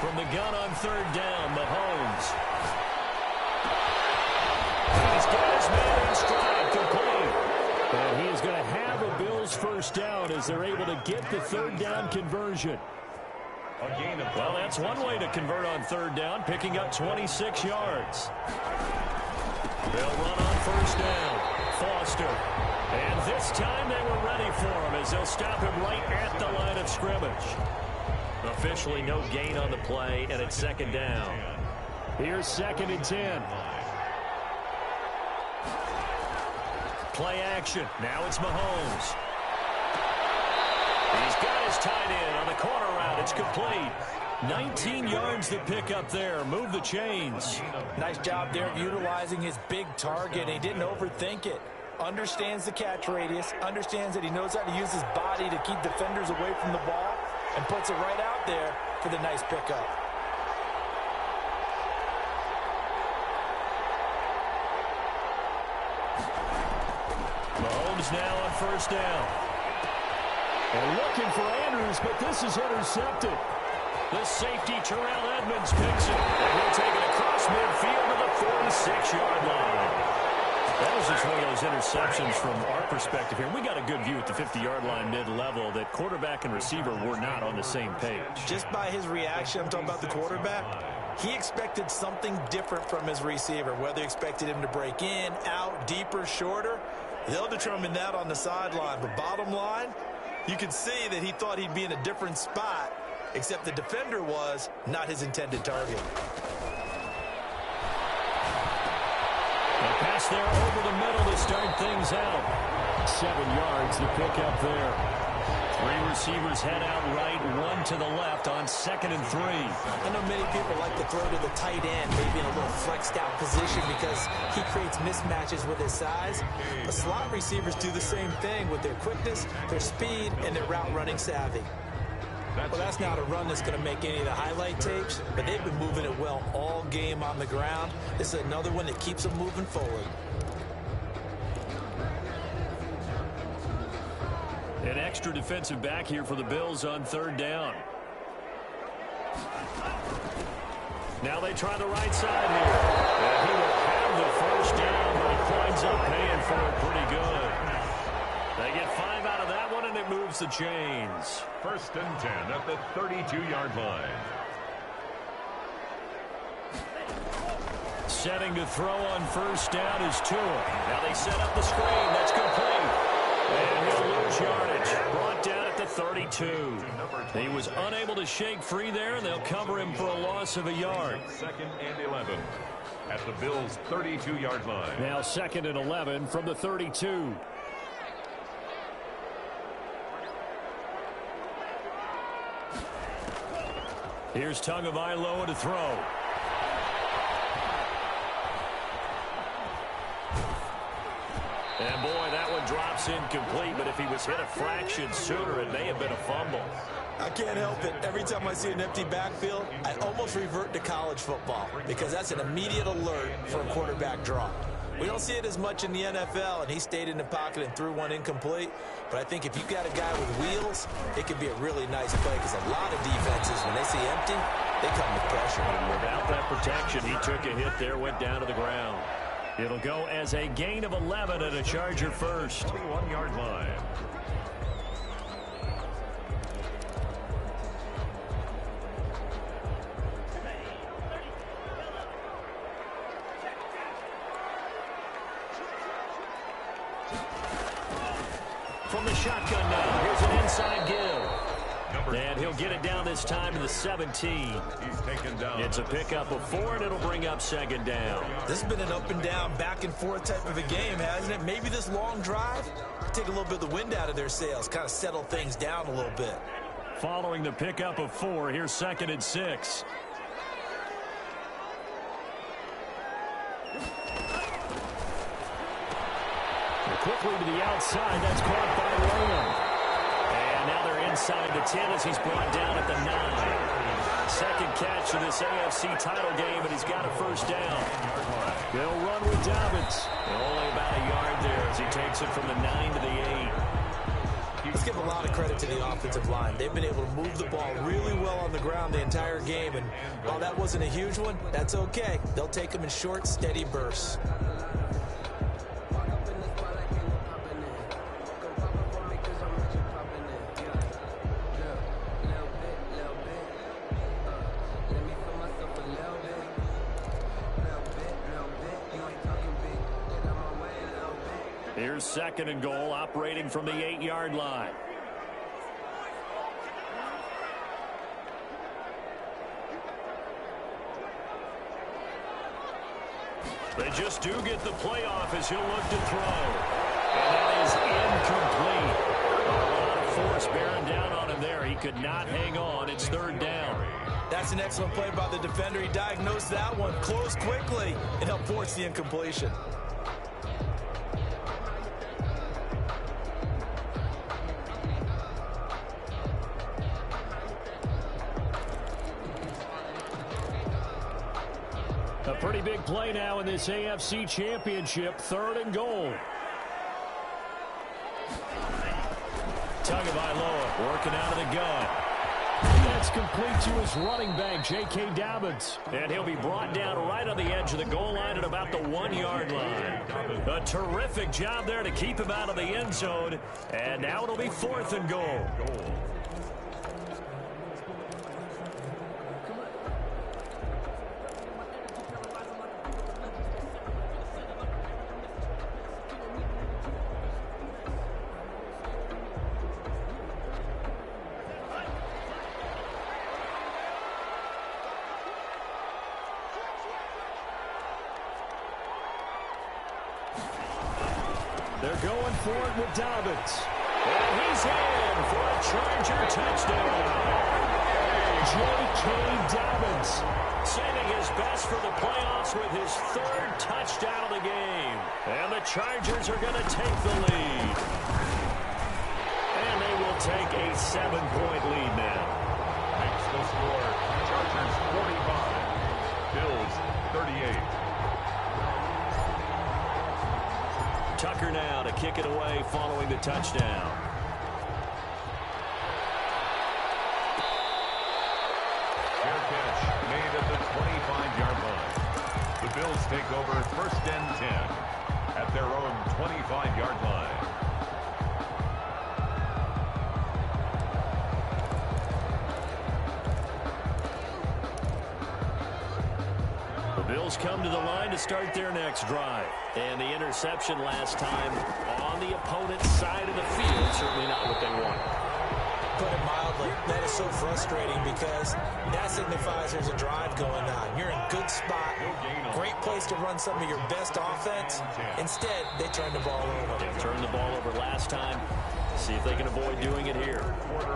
From the gun on 3rd down, Mahomes. He's got his man in stride, complete.
And he is going to have a Bills first down as they're able to get the 3rd down conversion.
Well, that's one way to convert on 3rd down, picking up 26 yards. They'll run on 1st down. Foster. And this time they were ready for him as they'll stop him right at the line of scrimmage. Officially no gain on the play, and it's 2nd down.
Here's 2nd and 10.
Play action. Now it's Mahomes. He's got his tight end on the corner route. It's complete. 19 yards to pick up there. Move the chains.
Nice job there of utilizing his big target. He didn't overthink it. Understands the catch radius. Understands that he knows how to use his body to keep defenders away from the ball. And puts it right out there for the nice pickup.
Mahomes now on 1st down.
And looking for Andrews, but this is intercepted.
The safety, Terrell Edmonds, picks it. And he'll take it across midfield to the 46-yard line. That was just one of those interceptions from our perspective here. We got a good view at the 50-yard line mid-level that quarterback and receiver were not on the same page.
Just by his reaction, I'm talking about the quarterback, he expected something different from his receiver, whether he expected him to break in, out, deeper, shorter. They'll determine that on the sideline. But bottom line, you can see that he thought he'd be in a different spot, except the defender was not his intended target.
A pass there over the middle to start things out.
7 yards to pick up there.
3 receivers head out right, 1 to the left on 2nd and 3.
I know many people like to throw to the tight end, maybe in a little flexed out position because he creates mismatches with his size. But slot receivers do the same thing with their quickness, their speed, and their route running savvy. Well, that's not a run that's going to make any of the highlight tapes, but they've been moving it well all game on the ground. This is another one that keeps them moving forward.
An extra defensive back here for the Bills on 3rd down. Now they try the right side here. And he will have the first down, but he winds up paying for it pretty good. They get 5 out of that one, and it moves the chains.
1st and 10 at the 32-yard line.
Setting to throw on 1st down is Tua. Now they set up the screen. That's complete. And he'll lose yardage. Brought down at the 32. He was unable to shake free there, and they'll cover him for a loss of a yard.
2nd and 11 at the Bills' 32-yard line.
Now 2nd and 11 from the 32.
Here's Tagovailoa to throw. And boy, that one drops
pass incomplete, but if he was hit a fraction sooner, it may have been a fumble.
I can't help it. Every time I see an empty backfield, I almost revert to college football because that's an immediate alert for a quarterback draw. We don't see it as much in the NFL, and he stayed in the pocket and threw one incomplete. But I think if you've got a guy with wheels, it could be a really nice play because a lot of defenses, when they see empty, they come with pressure.
Without that protection, he took a hit there, went down to the ground. It'll go as a gain of 11 and a Charger first.
21-yard line.
From the shotgun now, here's an inside give. And he'll get it down this time to the 17.
He's taken down.
It's a pickup of 4, and it'll bring up second down.
This has been an up and down, back and forth type of a game, hasn't it? Maybe this long drive take a little bit of the wind out of their sails, kind of settle things down a little bit.
Following the pickup of 4, here's 2nd and 6. Quickly to the outside. That's caught by Lamb.
And now they're inside the 10 as he's brought down at the 9. Second catch of this AFC title game, and he's got a first down.
They'll run with Dobbins.
Only about a yard there as he takes it from the 9 to the 8.
Let's give a lot of credit to the offensive line. They've been able to move the ball really well on the ground the entire game, and while that wasn't a huge one, that's okay. They'll take them in short, steady bursts.
Here's 2nd and goal, operating from the 8-yard line.
They just do get the playoff as he'll look to throw. And that is incomplete. A lot of force bearing down on him there. He could not hang on. It's 3rd down.
That's an excellent play by the defender. He diagnosed that one, closed quickly, and helped force the incompletion.
A pretty big play now in this AFC Championship. 3rd and goal.
Tagovailoa working out of the gun.
That's complete to his running back, J.K. Dobbins.
And he'll be brought down right on the edge of the goal line at about the 1-yard line. A terrific job there to keep him out of the end zone. And now it'll be 4th and goal.
They're going for it with Dobbins.
And he's in for a Charger touchdown.
J.K. Dobbins.
Saving his best for the playoffs with his 3rd touchdown of the game. And the Chargers are going to take the lead. And they will take a 7-point lead now.
Makes the score. Chargers 45. Bills 38.
Tucker now to kick it away following the touchdown.
Fair catch made at the 25-yard line. The Bills take over 1st and 10 at their own 25-yard line.
Bills come to the line to start their next drive. And the interception last time on the opponent's side of the field, certainly not what they want.
Put it mildly, that is so frustrating because that signifies there's a drive going on. You're in a good spot, great place to run some of your best offense. Instead, they turn the ball over.
They turned the ball over last time.
See if they can avoid doing it here.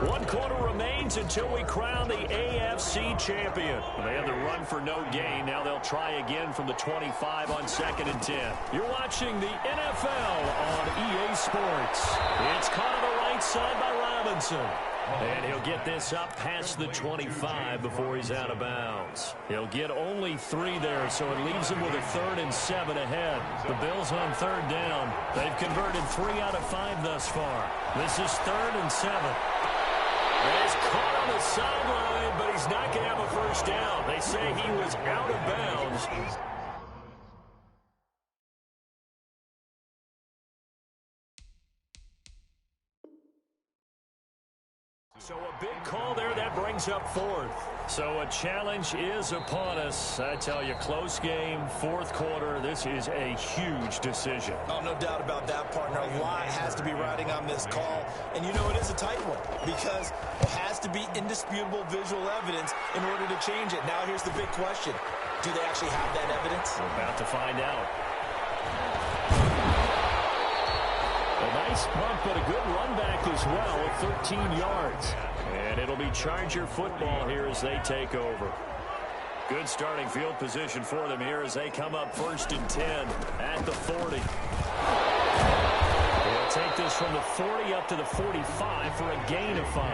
1 quarter remains until we crown the AFC champion. They had the run for no gain. Now they'll try again from the 25 on 2nd and 10. You're watching the NFL on EA Sports. It's caught on the right side by Robinson. And he'll get this up past the 25 before he's out of bounds. He'll get only 3 there, so it leaves him with a 3rd and 7 ahead. The Bills on 3rd down. They've converted 3 out of 5 thus far. This is 3rd and 7. He's caught on the sideline, but he's not going to have a first down. They say he was out of bounds. So a big call there, that brings up 4th. So a challenge is upon us. I tell you, close game, 4th quarter. This is a huge decision.
Oh, no doubt about that, partner. A lot has to be riding on this call. And you know, it is a tight one because it has to be indisputable visual evidence in order to change it. Now here's the big question. Do they actually have that evidence?
We're about to find out. A nice bump, but a good run back as well at 13 yards. And it'll be Charger football here as they take over. Good starting field position for them here as they come up 1st and 10 at the 40. They'll take this from the 40 up to the 45 for a gain of 5.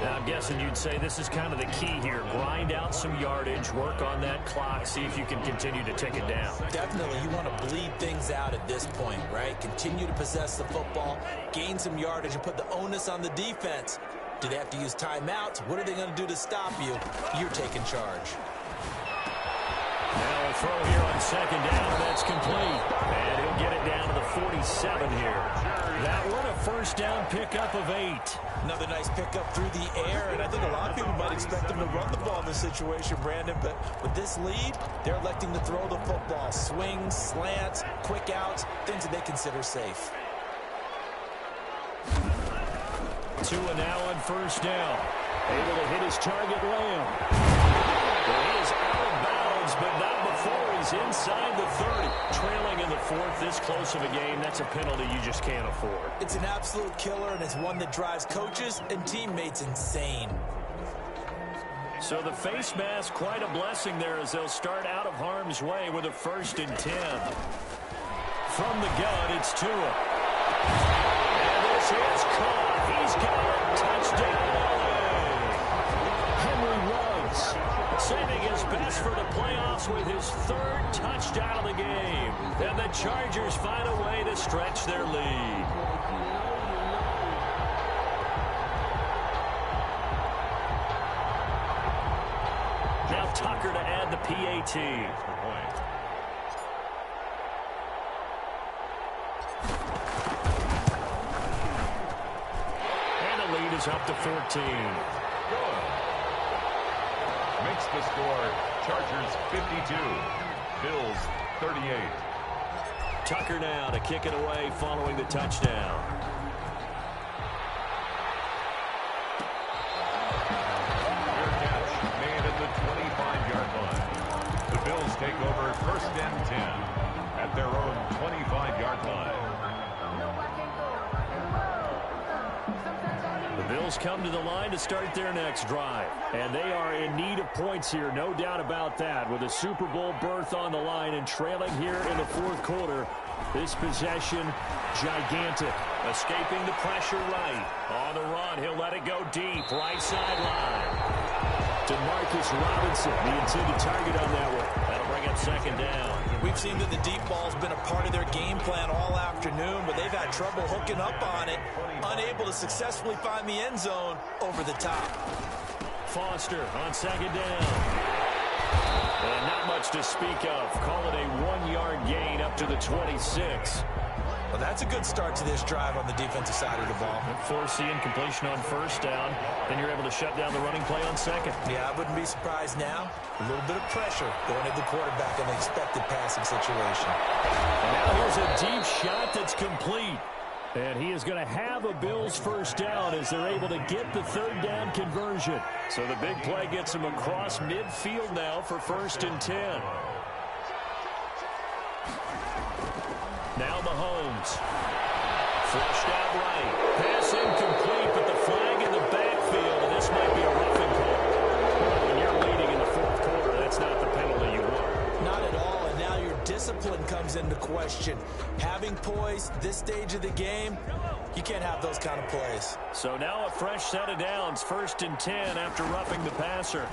Now, I'm guessing you'd say this is kind of the key here. Grind out some yardage, work on that clock, see if you can continue to tick it down.
Definitely. You want to bleed things out at this point, right? Continue to possess the football, gain some yardage, and put the onus on the defense. Do they have to use timeouts? What are they going to do to stop you? You're taking charge.
Now a throw here on 2nd down, and that's complete. And he'll get it down to the 47 here. That one a first down pickup of 8.
Another nice pickup through the air, and I think a lot of people might expect them to run the ball in this situation, Brandon, but with this lead, they're electing to throw the football. Swings, slants, quick outs, things that they consider safe.
Tua now on 1st down. Able to hit his target, Lamb. Well, he is out of bounds, but not before he's inside the 30. Trailing in the 4th, this close of a game, that's a penalty you just can't afford.
It's an absolute killer, and it's one that drives coaches and teammates insane.
So the face mask, quite a blessing there as they'll start out of harm's way with a 1st and 10. From the gun, it's Tua. And this is caught. He's got a touchdown. Henry Ruggs saving his best for the playoffs with his 3rd touchdown of the game. And the Chargers find a way to stretch their lead. Now Tucker to add the PAT. Up to 14.
Makes the score Chargers 52, Bills 38.
Tucker now to kick it away following the touchdown.
Fair catch made at the 25-yard line. The Bills take over 1st and 10 at their own 25-yard line.
Bills come to the line to start their next drive. And they are in need of points here, no doubt about that. With a Super Bowl berth on the line and trailing here in the 4th quarter. This possession, gigantic. Escaping the pressure right. On the run, he'll let it go deep. Right sideline. DeMarcus Robinson, the intended target on that one. That'll bring up 2nd down.
We've seen that the deep ball's been a part of their game plan all afternoon, but they've had trouble hooking up on it, unable to successfully find the end zone over the top.
Foster on 2nd down. And not much to speak of. Call it a 1-yard gain up to the 26.
Well, that's a good start to this drive on the defensive side of the ball.
Forcing completion on 1st down. Then you're able to shut down the running play on 2nd.
Yeah, I wouldn't be surprised now. A little bit of pressure going at the quarterback in an expected passing situation.
And now here's a deep shot that's complete. And he is going to have a Bills 1st down as they're able to get the 3rd down conversion. So the big play gets him across midfield now for 1st and 10. Now Mahomes.
Flushed out right. Pass incomplete, but the flag in the backfield, and this might be a roughing call. When you're leading in the fourth quarter, that's not the penalty you want.
Not at all, and now your discipline comes into question. Having poise this stage of the game, you can't have those kind of plays.
So now a fresh set of downs, 1st and 10 after roughing the passer.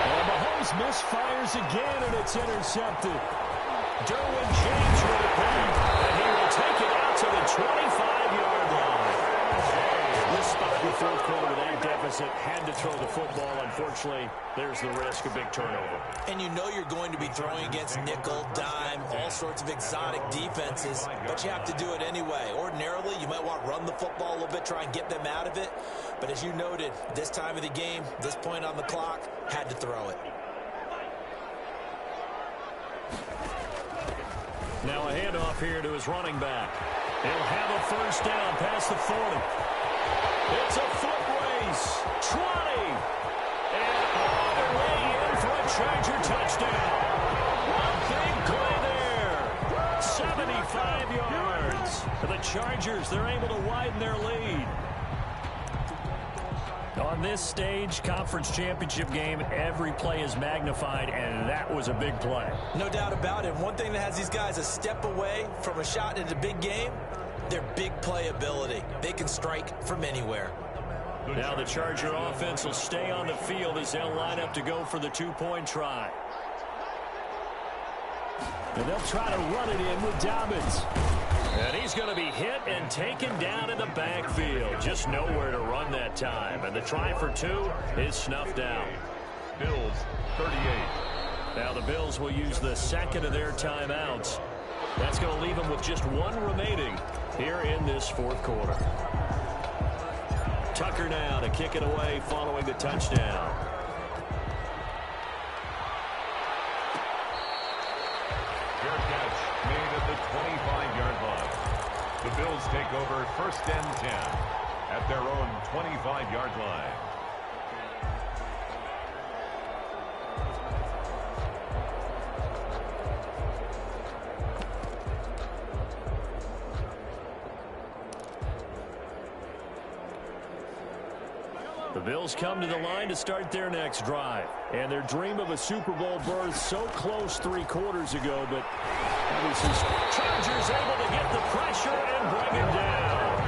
And Mahomes misfires again, and it's intercepted. Derwin James with a pick, and he will take it out to the 25-yard line. This spot in the fourth quarter with that deficit had to throw the football. Unfortunately, there's the risk of big turnover.
And you know you're going to be throwing against nickel, dime, all sorts of exotic defenses, but you have to do it anyway. Ordinarily, you might want to run the football a little bit, try and get them out of it. But as you noted, this time of the game, this point on the clock, had to throw it.
Now a handoff here to his running back. He'll have a first down past the 40. It's a foot race. 20. And all the way in for a Charger touchdown. One big play there. 75 yards. For the Chargers, they're able to widen their lead. On this stage, conference championship game, every play is magnified, and that was a big play.
No doubt about it. One thing that has these guys a step away from a shot at a big game, their big play ability. They can strike from anywhere.
Now the Charger offense will stay on the field as they'll line up to go for the two-point try. And they'll try to run it in with Dobbins. And he's going to be hit and taken down in the backfield. Just nowhere to run that time. And the try for two is snuffed out.
Bills, 38.
Now the Bills will use the second of their timeouts. That's going to leave them with just one remaining here in this fourth quarter. Tucker now to kick it away following the touchdown.
Fair catch made at the 25-yard line. The Bills take over 1st and 10 at their own 25-yard line.
The Bills come to the line to start their next drive. And their dream of a Super Bowl berth so close 3 quarters ago, but Chargers able to get the pressure and bring him down.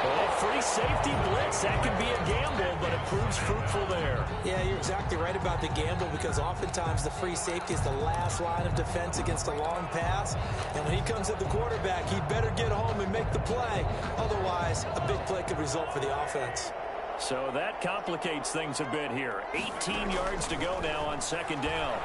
Well, free safety blitz, that can be a gamble, but it proves fruitful there.
Yeah, you're exactly right about the gamble because oftentimes the free safety is the last line of defense against a long pass. And when he comes at the quarterback, he better get home and make the play. Otherwise, a big play could result for the offense.
So that complicates things a bit here. 18 yards to go now on 2nd down.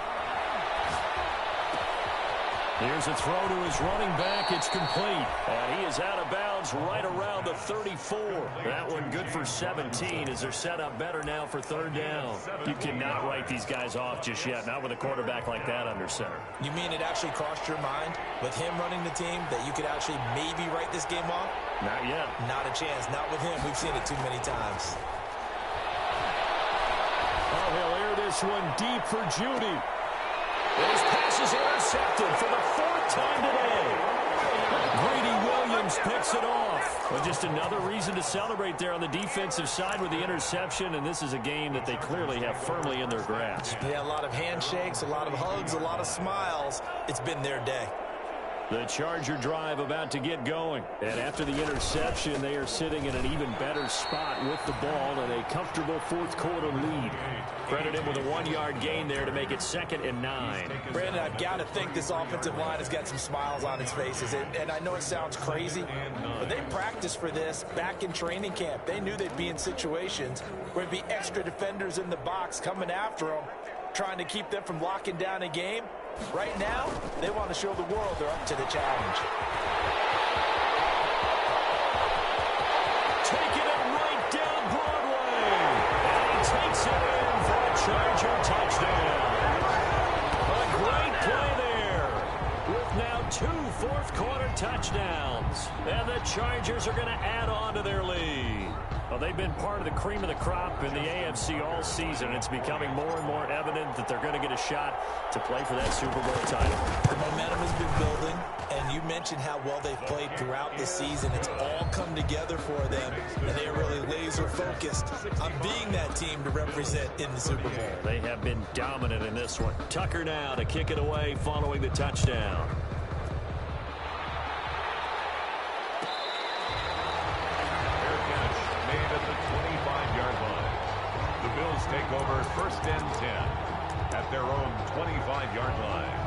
Here's a throw to his running back. It's complete. And he is out of bounds right around the 34. That one good for 17 as they're set up better now for 3rd down. You cannot write these guys off just yet, not with a quarterback like that under center.
You mean it actually crossed your mind with him running the team that you could actually maybe write this game off?
Not yet.
Not a chance. Not with him. We've seen it too many times.
Oh, he'll air this one deep for Judy. His pass is intercepted for the 4th time today. Greedy Williams picks it off. Well, just another reason to celebrate there on the defensive side with the interception, and this is a game that they clearly have firmly in their grasp.
Yeah, a lot of handshakes, a lot of hugs, a lot of smiles. It's been their day.
The Charger drive about to get going. And after the interception, they are sitting in an even better spot with the ball and a comfortable 4th quarter lead. Credit him with a 1-yard gain there to make it 2nd and 9.
Brandon, I've got to think this offensive line has got some smiles on its faces. And I know it sounds crazy, but they practiced for this back in training camp. They knew they'd be in situations where there'd be extra defenders in the box coming after them, trying to keep them from locking down a game. Right now, they want to show the world they're up to the challenge.
Taking it right down Broadway. And he takes it in for a Charger touchdown. A great play there. With now 2 fourth-quarter touchdowns. And the Chargers are going to add on to their lead. Well, they've been part of the cream of the crop in the AFC all season. It's becoming more and more evident that they're going to get a shot to play for that Super Bowl title.
The momentum has been building, And you mentioned how well they've played throughout the season. It's all come together for them, and they are really laser-focused on being that team to represent in the Super Bowl.
They have been dominant in this one. Tucker now to kick it away following the touchdown.
Fair catch made at the 25-yard line. The Bills take over 1st and 10 at their own 25-yard line.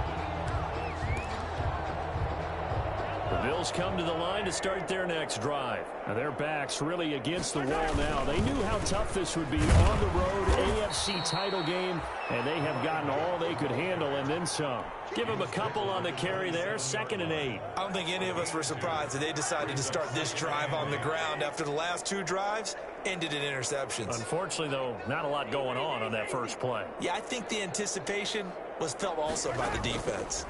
The Bills come to the line to start their next drive. Now their back's really against the wall now. They knew how tough this would be on the road, AFC title game, and they have gotten all they could handle and then some. Give them a couple on the carry there, 2nd and 8.
I don't think any of us were surprised that they decided to start this drive on the ground after the last 2 drives ended in interceptions.
Unfortunately, though, not a lot going on that first play.
Yeah, I think the anticipation was felt also by the defense.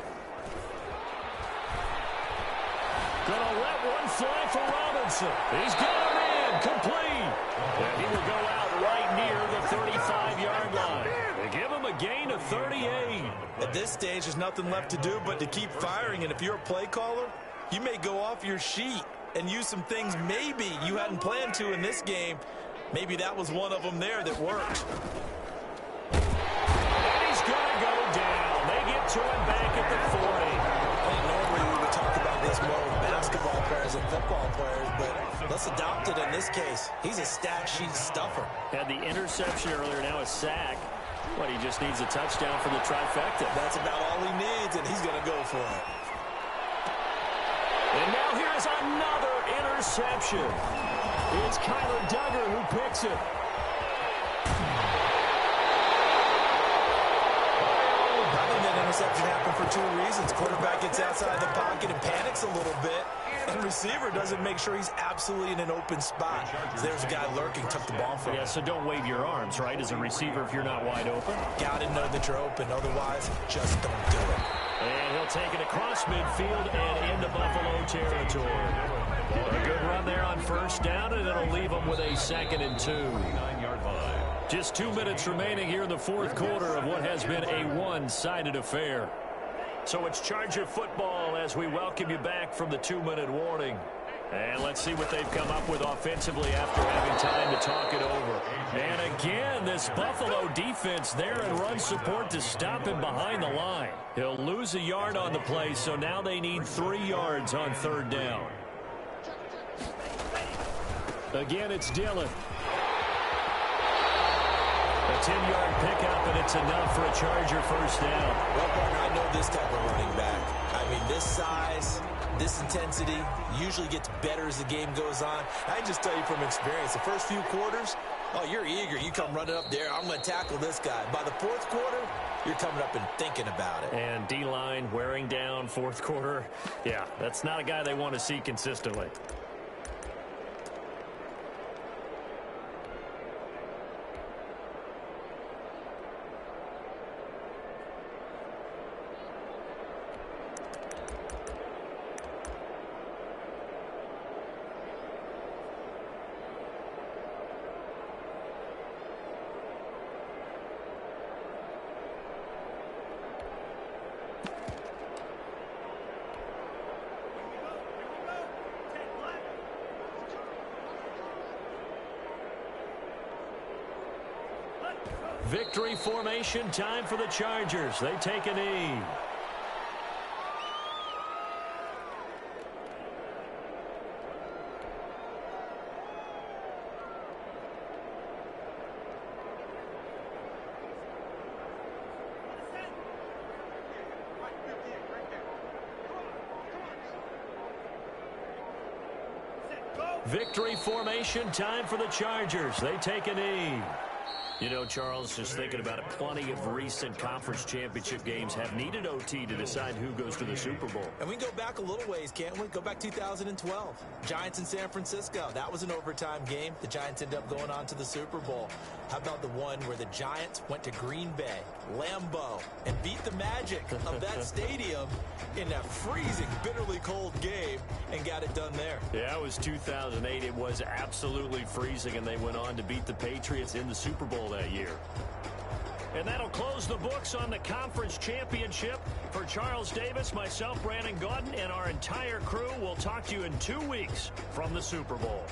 Gonna let one fly for Robinson. He's got him in, complete. And he will go out right near the 35-yard line. They give him a gain of 38.
At this stage, there's nothing left to do but to keep firing. And if you're a play caller, you may go off your sheet and use some things maybe you hadn't planned to in this game. Maybe that was one of them there that worked.
And he's gonna go down. They get to him back at the 40.
Normally we would talk about this more with basketball players and football players, but let's adopt it in this case. He's a stat sheet stuffer.
Had the interception earlier, now a sack. But he just needs a touchdown for the trifecta.
That's about all he needs, and he's going to go for it.
And now here's another interception. It's Kyler Duggar who picks it.
I think that interception happened for 2 reasons. Quarterback gets outside the pocket and panics a little bit, and receiver doesn't make sure he's absolutely in an open spot. So there's a guy lurking, took the ball from him.
Yeah, so don't wave your arms, right, as a receiver if you're not wide open.
Got to know that you're open. Otherwise, just don't do it.
And he'll take it across midfield and into Buffalo territory. A good run there on 1st down, and it'll leave them with a 2nd and 2.
9-yard line.
Just 2 minutes remaining here in the 4th quarter of what has been a one-sided affair. So it's Charger football as we welcome you back from the 2-minute warning. And let's see what they've come up with offensively after having time to talk it over. And again, this Buffalo defense there in run support to stop him behind the line. He'll lose a yard on the play, so now they need 3 yards on 3rd down. Again, it's Dillon. A 10-yard pickup, and it's enough for a Charger 1st down.
Well, partner, I know this type of running back. I mean, this size, this intensity usually gets better as the game goes on. I can just tell you from experience, the first few quarters, oh, you're eager. You come running up there, I'm going to tackle this guy. By the 4th quarter, you're coming up and thinking about it.
And D-line wearing down 4th quarter. Yeah, that's not a guy they want to see consistently. Victory formation time for the Chargers. They take a knee. Victory formation time for the Chargers. They take a knee. You know, Charles, just thinking about it, plenty of recent conference championship games have needed OT to decide who goes to the Super Bowl.
And we can go back a little ways, can't we? Go back 2012. Giants in San Francisco. That was an overtime game. The Giants ended up going on to the Super Bowl. How about the one where the Giants went to Green Bay, Lambeau, and beat the Magic of that stadium in that freezing, bitterly cold game and got it done there?
Yeah, it was 2008. It was absolutely freezing, and they went on to beat the Patriots in the Super Bowl that year. And that'll close the books on the conference championship. For Charles Davis, myself, Brandon Gaudin, and our entire crew, we'll talk to you in 2 weeks from the Super Bowl.